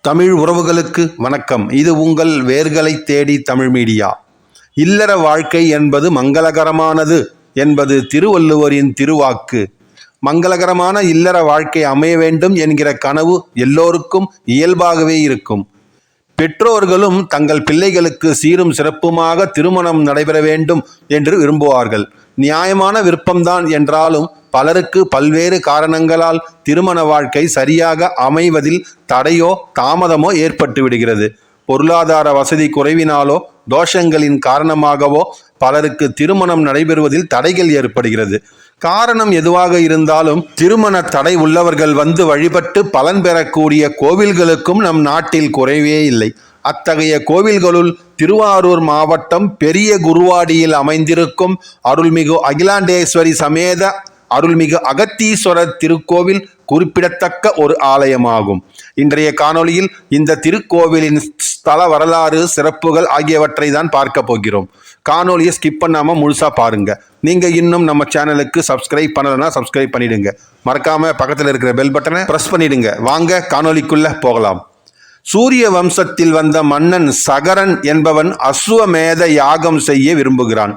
தமிழ் உறவுகளுக்கு வணக்கம். இது உங்கள் வேர்களை தேடி தமிழ் மீடியா. இல்லற வாழ்க்கை என்பது மங்களகரமானது என்பது திருவள்ளுவரின் திருவாக்கு. மங்களகரமான இல்லற வாழ்க்கை அமைய வேண்டும் என்கிற கனவு எல்லோருக்கும் இயல்பாகவே இருக்கும். பெற்றோர்களும் தங்கள் பிள்ளைகளுக்கு சீரும் சிறப்புமாக திருமணம் நடைபெற வேண்டும் என்று விரும்புவார்கள். நியாயமான விருப்பம்தான் என்றாலும் பலருக்கு பல்வேறு காரணங்களால் திருமண வாழ்க்கை சரியாக அமைவதில் தடையோ தாமதமோ ஏற்பட்டு விடுகிறது. பொருளாதார வசதி குறைவினாலோ தோஷங்களின் காரணமாகவோ பலருக்கு திருமணம் நடைபெறுவதில் தடைகள் ஏற்படுகிறது. காரணம் எதுவாக இருந்தாலும் திருமண தடை உள்ளவர்கள் வந்து வழிபட்டு பலன் பெறக்கூடிய கோவில்களுக்கும் நம் நாட்டில் குறைவே இல்லை. அத்தகைய கோவில்களுள் திருவாரூர் மாவட்டம் பெரிய குருவாடியில் அமைந்திருக்கும் அருள்மிகு அகிலாண்டேஸ்வரி சமேத அருள்மிகு அகத்தீஸ்வரர் திருக்கோவில் குறிப்பிடத்தக்க ஒரு ஆலயமாகும். இன்றைய காணொளியில் இந்த திருக்கோவிலின் ஸ்தல வரலாறு, சிறப்புகள் ஆகியவற்றை தான் பார்க்க போகிறோம். காணொலியை ஸ்கிப் பண்ணாம முழுசா பாருங்க. நீங்க இன்னும் நம்ம சேனலுக்கு சப்ஸ்கிரைப் பண்ணலன்னா சப்ஸ்கிரைப் பண்ணிடுங்க. மறக்காம பக்கத்தில் இருக்கிற பெல் பட்டனை பிரஸ் பண்ணிடுங்க. வாங்க காணொலிக்குள்ள போகலாம். சூரிய வம்சத்தில் வந்த மன்னன் சகரன் என்பவன் அஸ்வமேத யாகம் செய்ய விரும்புகிறான்.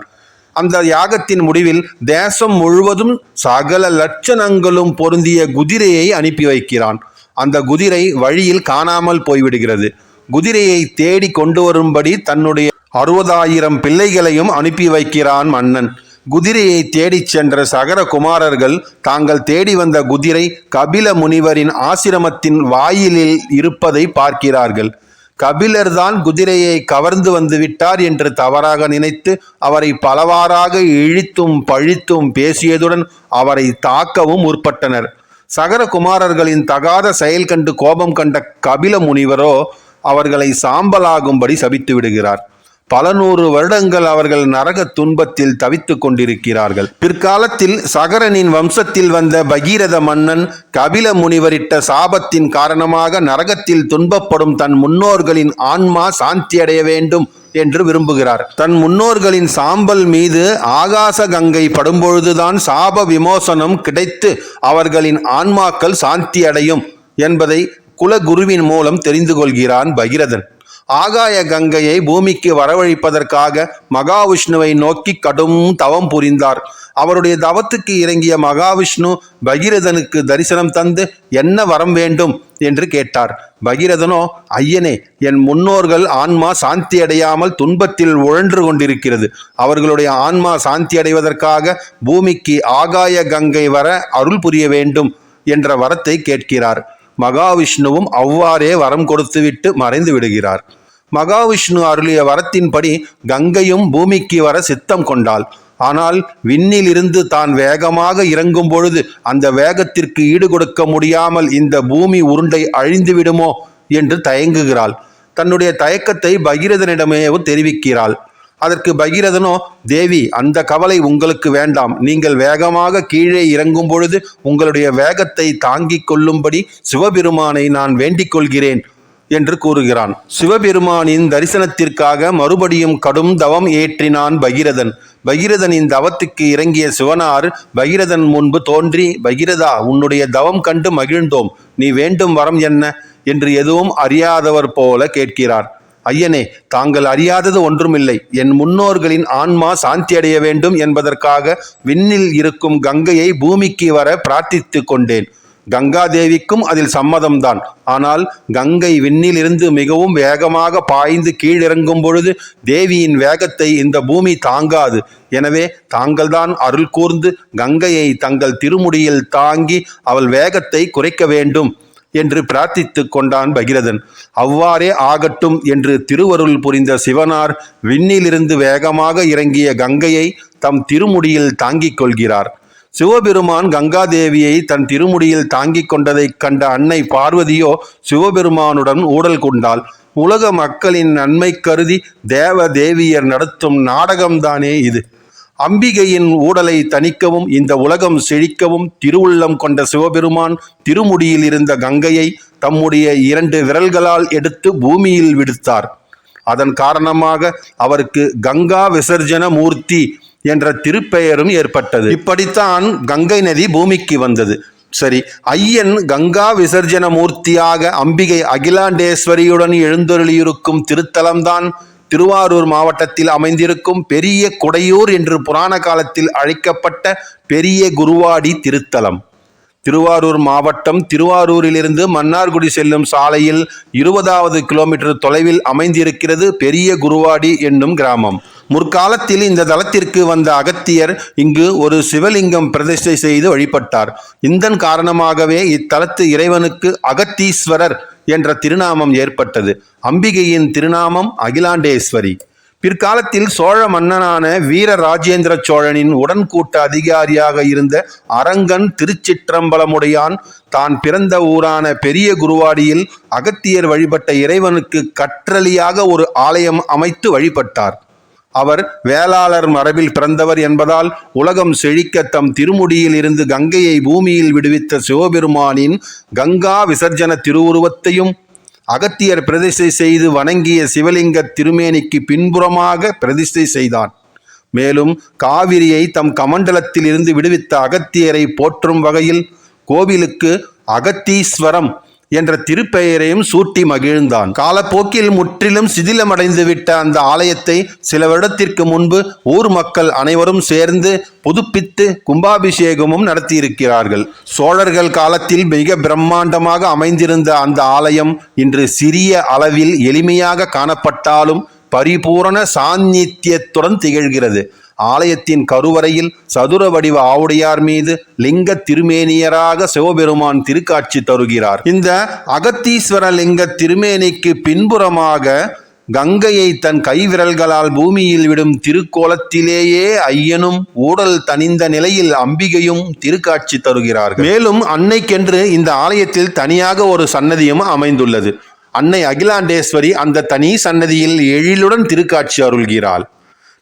அந்த யாகத்தின் முடிவில் தேசம் முழுவதும் சகல லட்சணங்களும் பொருந்திய குதிரையை அனுப்பி வைக்கிறான். அந்த குதிரை வழியில் காணாமல் போய்விடுகிறது. குதிரையை தேடி கொண்டு வரும்படி தன்னுடைய 60,000 பிள்ளைகளையும் அனுப்பி வைக்கிறான் மன்னன். குதிரையை தேடிச் சென்ற சகர குமாரர்கள் தாங்கள் தேடி வந்த குதிரை கபில முனிவரின் ஆசிரமத்தின் வாயிலில் இருப்பதை பார்க்கிறார்கள். கபிலர் தான் குதிரையை கவர்ந்து வந்து விட்டார் என்று தவறாக நினைத்து அவரை பலவாறாக இழித்தும் பழித்தும் பேசியதுடன் அவரை தாக்கவும் முற்பட்டனர். சகர குமாரர்களின் தகாத செயல் கண்டு கோபம் கண்ட கபில முனிவரோ அவர்களை சாம்பலாகும்படி சபித்து விடுகிறார். பல 100 வருடங்கள் அவர்கள் நரக துன்பத்தில் தவித்து கொண்டிருக்கிறார்கள். பிற்காலத்தில் சகரனின் வம்சத்தில் வந்த பகீரத மன்னன் கபில முனிவரிட்ட சாபத்தின் காரணமாக நரகத்தில் துன்பப்படும் தன் முன்னோர்களின் ஆன்மா சாந்தியடைய வேண்டும் என்று விரும்புகிறார். தன் முன்னோர்களின் சாம்பல் மீது ஆகாச கங்கை படும்பொழுதுதான் சாப விமோசனம் கிடைத்து அவர்களின் ஆன்மாக்கள் சாந்தி அடையும் என்பதை குலகுருவின் மூலம் தெரிந்து கொள்கிறான் பகீரதன். ஆகாய கங்கையை பூமிக்கு வரவழைப்பதற்காக மகாவிஷ்ணுவை நோக்கி கடும் தவம் புரிந்தார். அவருடைய தவத்துக்கு இறங்கிய மகாவிஷ்ணு பகீரதனுக்கு தரிசனம் தந்து என்ன வரம் வேண்டும் என்று கேட்டார். பகீரதனோ, ஐயனே, என் முன்னோர்கள் ஆன்மா சாந்தி அடையாமல் துன்பத்தில் உழன்று கொண்டிருக்கிறது. அவர்களுடைய ஆன்மா சாந்தி அடைவதற்காக பூமிக்கு ஆகாய கங்கை வர அருள் புரிய வேண்டும் என்ற வரத்தை கேட்கிறார். மகாவிஷ்ணுவும் அவ்வாறே வரம் கொடுத்துவிட்டு மறைந்து விடுகிறார். மகாவிஷ்ணு அருளிய வரத்தின்படி கங்கையும் பூமிக்கு வர சித்தம் கொண்டாள். ஆனால் விண்ணில் இருந்து தான் வேகமாக இறங்கும் பொழுது அந்த வேகத்திற்கு ஈடு கொடுக்க முடியாமல் இந்த பூமி உருண்டை அழிந்து விடுமோ என்று தயங்குகிறாள். தன்னுடைய தயக்கத்தை பகீரதனிடமே தெரிவிக்கிறாள். அதற்கு பகீரதனோ, தேவி, அந்த கவலை உங்களுக்கு வேண்டாம். நீங்கள் வேகமாக கீழே இறங்கும் பொழுது உங்களுடைய வேகத்தை தாங்கிக் கொள்ளும்படி சிவபெருமானை நான் வேண்டிக் கொள்கிறேன் என்று கூறுகிறான். சிவபெருமானின் தரிசனத்திற்காக மறுபடியும் கடும் தவம் ஏற்றினான் பகீரதன். பகீரதனின் தவத்துக்கு இறங்கிய சிவனார் பகீரதன் முன்பு தோன்றி, பகீரதா, உன்னுடைய தவம் கண்டு மகிழ்ந்தோம். நீ வேண்டும் வரம் என்ன என்று எதுவும் அறியாதவர் போல கேட்கிறார். ஐயனே, தாங்கள் அறியாதது ஒன்றுமில்லை. என் முன்னோர்களின் ஆன்மா சாந்தி அடைய வேண்டும் என்பதற்காக விண்ணில் இருக்கும் கங்கையை பூமிக்கு வர பிரார்த்தித்து கொண்டேன். கங்காதேவிக்கும் அதில் சம்மதம்தான். ஆனால் கங்கை விண்ணில் இருந்து மிகவும் வேகமாக பாய்ந்து கீழிறங்கும் பொழுது தேவியின் வேகத்தை இந்த பூமி தாங்காது. எனவே தாங்கள்தான் அருள் கூர்ந்து கங்கையை தங்கள் திருமுடியில் தாங்கி அவள் வேகத்தை குறைக்க வேண்டும் என்று பிரார்த்தித்து கொண்டான் பகீரதன். அவ்வாறே ஆகட்டும் என்று திருவருள் புரிந்த சிவனார் விண்ணிலிருந்து வேகமாக இறங்கிய கங்கையை தம் திருமுடியில் தாங்கிக் கொள்கிறார். சிவபெருமான் கங்காதேவியை தன் திருமுடியில் தாங்கிக் கொண்டதை கண்ட அன்னை பார்வதியோ சிவபெருமானுடன் ஊடல் கொண்டாள். உலக மக்களின் நன்மை கருதி தேவ தேவியர் நடத்தும் நாடகம்தானே இது. அம்பிகையின் ஊடலை தணிக்கவும் இந்த உலகம் செழிக்கவும் திருவுள்ளம் கொண்ட சிவபெருமான் திருமுடியில் இருந்த கங்கையை தம்முடைய 2 விரல்களால் எடுத்து பூமியில் விடுத்தார். அதன் காரணமாக அவருக்கு கங்கா விசர்ஜன மூர்த்தி என்ற திருப்பெயரும் ஏற்பட்டது. இப்படித்தான் கங்கை நதி பூமிக்கு வந்தது. சரி, ஐயன் கங்கா விசர்ஜன மூர்த்தியாக அம்பிகை அகிலாண்டேஸ்வரியுடன் எழுந்தருளியிருக்கும் திருத்தலம்தான் திருவாரூர் மாவட்டத்தில் அமைந்திருக்கும் பெரிய குடையூர் என்று புராண காலத்தில் அழைக்கப்பட்ட பெரிய குருவாடி திருத்தலம். திருவாரூர் மாவட்டம் திருவாரூரிலிருந்து மன்னார்குடி செல்லும் சாலையில் 20வது கிலோமீட்டர் தொலைவில் அமைந்திருக்கிறது பெரிய குருவாடி என்னும் கிராமம். முற்காலத்தில் இந்த தலத்திற்கு வந்த அகத்தியர் இங்கு ஒரு சிவலிங்கம் பிரதிஷ்டை செய்து வழிபட்டார். இதன் காரணமாகவே இத்தலத்து இறைவனுக்கு அகத்தீஸ்வரர் என்ற திருநாமம் ஏற்பட்டது. அம்பிகையின் திருநாமம் அகிலாண்டேஸ்வரி. பிற்காலத்தில் சோழ மன்னனான வீர ராஜேந்திர சோழனின் உடன்கூட்ட அதிகாரியாக இருந்த அரங்கன் திருச்சிற்றம்பலமுடையான் தான் பிறந்த ஊரான பெரிய குருவாடியில் அகத்தியர் வழிபட்ட இறைவனுக்கு கற்றளியாக ஒரு ஆலயம் அமைத்து வழிபட்டார். அவர் வேளாளர் மரபில் பிறந்தவர் என்பதால் உலகம் செழிக்க தம் திருமுடியில் இருந்து கங்கையை பூமியில் விடுவித்த சிவபெருமானின் கங்கா விசர்ஜன திருவுருவத்தையும் அகத்தியர் பிரதிஷ்டை செய்து வணங்கிய சிவலிங்க திருமேனிக்கு பின்புறமாக பிரதிஷ்டை செய்தான். மேலும் காவிரியை தம் கமண்டலத்தில் இருந்து விடுவித்த அகத்தியரை போற்றும் வகையில் கோவிலுக்கு அகத்தீஸ்வரம் என்ற திருப்பெயரையும் சூட்டி மகிழ்ந்தான். காலப்போக்கில் முற்றிலும் சிதிலமடைந்து விட்ட அந்த ஆலயத்தை சில வருடத்திற்கு முன்பு ஊர் மக்கள் அனைவரும் சேர்ந்து புதுப்பித்து கும்பாபிஷேகமும் நடத்தியிருக்கிறார்கள். சோழர்கள் காலத்தில் மிக பிரம்மாண்டமாக அமைந்திருந்த அந்த ஆலயம் இன்று சிறிய அளவில் எளிமையாக காணப்பட்டாலும் பரிபூரண சாநித்தியத்துடன் திகழ்கிறது. ஆலயத்தின் கருவறையில் சதுர வடிவ ஆவுடையார் மீது லிங்க திருமேனியராக சிவபெருமான் திருக்காட்சி தருகிறார். இந்த அகத்தீஸ்வர லிங்க திருமேனிக்கு பின்புறமாக கங்கையை தன் கைவிரல்களால் பூமியில் விடும் திருக்கோலத்திலேயே ஐயனும் ஊடல் தனிந்த நிலையில் அம்பிகையும் திருக்காட்சி தருகிறார்கள். மேலும் அன்னைக்கென்று இந்த ஆலயத்தில் தனியாக ஒரு சன்னதியும் அமைந்துள்ளது. அன்னை அகிலாண்டேஸ்வரி அந்த தனி சன்னதியில் எழிலுடன் திருக்காட்சி அருள்கிறாள்.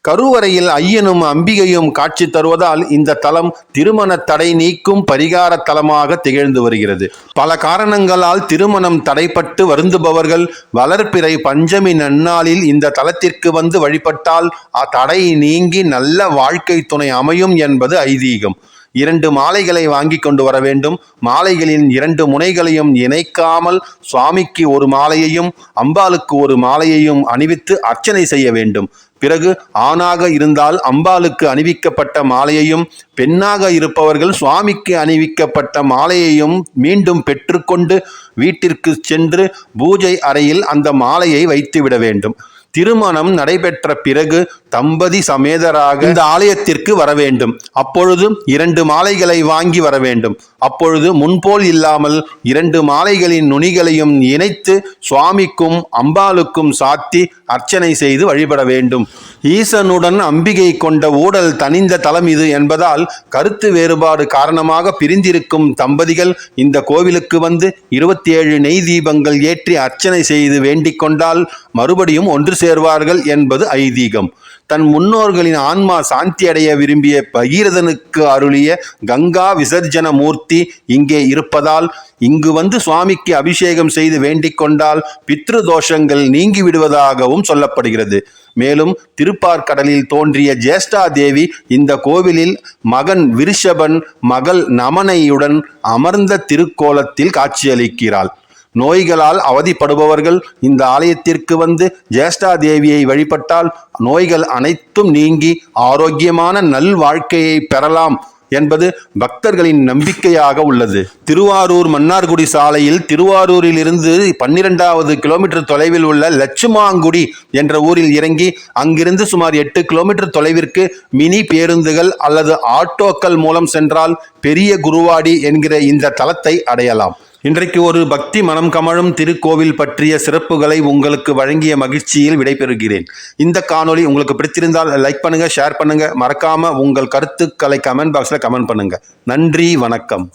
கருவறையில் ஐயனும் அம்பிகையும் காட்சி தருவதால் இந்த தலம் திருமண தடை நீக்கும் பரிகார தலமாக திகழ்ந்து வருகிறது. பல காரணங்களால் திருமணம் தடைப்பட்டு வருந்துபவர்கள் வளர்பிறை பஞ்சமி நன்னாளில் இந்த தலத்திற்கு வந்து வழிபட்டால் அத்தடை நீங்கி நல்ல வாழ்க்கை துணை அமையும் என்பது ஐதீகம். 2 மாலைகளை வாங்கி கொண்டு வர வேண்டும். மாலைகளின் 2 முனைகளையும் இணைக்காமல் சுவாமிக்கு ஒரு மாலையையும் அம்பாளுக்கு ஒரு மாலையையும் அணிவித்து அர்ச்சனை செய்ய வேண்டும். பிறகு ஆணாக இருந்தால் அம்பாளுக்கு அணிவிக்கப்பட்ட மாலையையும், பெண்ணாக இருப்பவர்கள் சுவாமிக்கு அணிவிக்கப்பட்ட மாலையையும் மீண்டும் பெற்றுக்கொண்டு வீட்டிற்கு சென்று பூஜை அறையில் அந்த மாலையை வைத்துவிட வேண்டும். திருமணம் நடைபெற்ற பிறகு தம்பதி சமேதராக இந்த ஆலயத்திற்கு வர வேண்டும். அப்பொழுது 2 மாலைகளை வாங்கி வர வேண்டும். அப்பொழுது முன்போல் இல்லாமல் 2 மாலைகளின் நுனிகளையும் இணைத்து சுவாமிக்கும் அம்பாளுக்கும் சாத்தி அர்ச்சனை செய்து வழிபட வேண்டும். ஈசனுடன் அம்பிகை கொண்ட ஊடல் தனிந்த தலம் இது என்பதால் கருத்து வேறுபாடு காரணமாக பிரிந்திருக்கும் தம்பதிகள் இந்த கோவிலுக்கு வந்து 27 நெய் தீபங்கள் ஏற்றி அர்ச்சனை செய்து வேண்டிக் கொண்டால் மறுபடியும் ஒன்று சேர்வார்கள் என்பது ஐதீகம். தன் முன்னோர்களின் ஆன்மா சாந்தி அடைய விரும்பிய பகீரதனுக்கு அருளிய கங்கா விசர்ஜன மூர்த்தி இங்கே இருப்பதால் இங்கு வந்து சுவாமிக்கு அபிஷேகம் செய்து வேண்டிக் கொண்டால் பித்ரு தோஷங்கள் நீங்கி விடுவதாகவும் சொல்லப்படுகிறது. மேலும் திருப்பார்கடலில் தோன்றிய ஜேஷ்டா தேவி இந்த கோவிலில் மகன் விருஷபன் மகள் நமனையுடன் அமர்ந்த திருக்கோலத்தில் காட்சியளிக்கிறாள். நோய்களால் அவதிப்படுபவர்கள் இந்த ஆலயத்திற்கு வந்து ஜேஷ்டா தேவியை வழிபட்டால் நோய்கள் அனைத்தும் நீங்கி ஆரோக்கியமான நல் வாழ்க்கையை பெறலாம் என்பது பக்தர்களின் நம்பிக்கையாக உள்ளது. திருவாரூர் மன்னார்குடி சாலையில் திருவாரூரில் இருந்து 12வது கிலோமீட்டர் தொலைவில் உள்ள லட்சுமாங்குடி என்ற ஊரில் இறங்கி அங்கிருந்து சுமார் 8 கிலோமீட்டர் தொலைவிற்கு மினி பேருந்துகள் அல்லது ஆட்டோக்கள் மூலம் சென்றால் பெரிய குருவாடி என்கிற இந்த தலத்தை அடையலாம். இன்றைக்கு ஒரு பக்தி மனம் கமழும் திருக்கோவில் பற்றிய சிறப்புகளை உங்களுக்கு வழங்கிய மகிழ்ச்சியில் விடைபெறுகிறேன். இந்த காணொளி உங்களுக்கு பிடித்திருந்தால் லைக் பண்ணுங்க, ஷேர் பண்ணுங்க, மறக்காம உங்கள் கருத்துக்களை கமெண்ட் பாக்ஸ்ல கமெண்ட் பண்ணுங்க. நன்றி, வணக்கம்.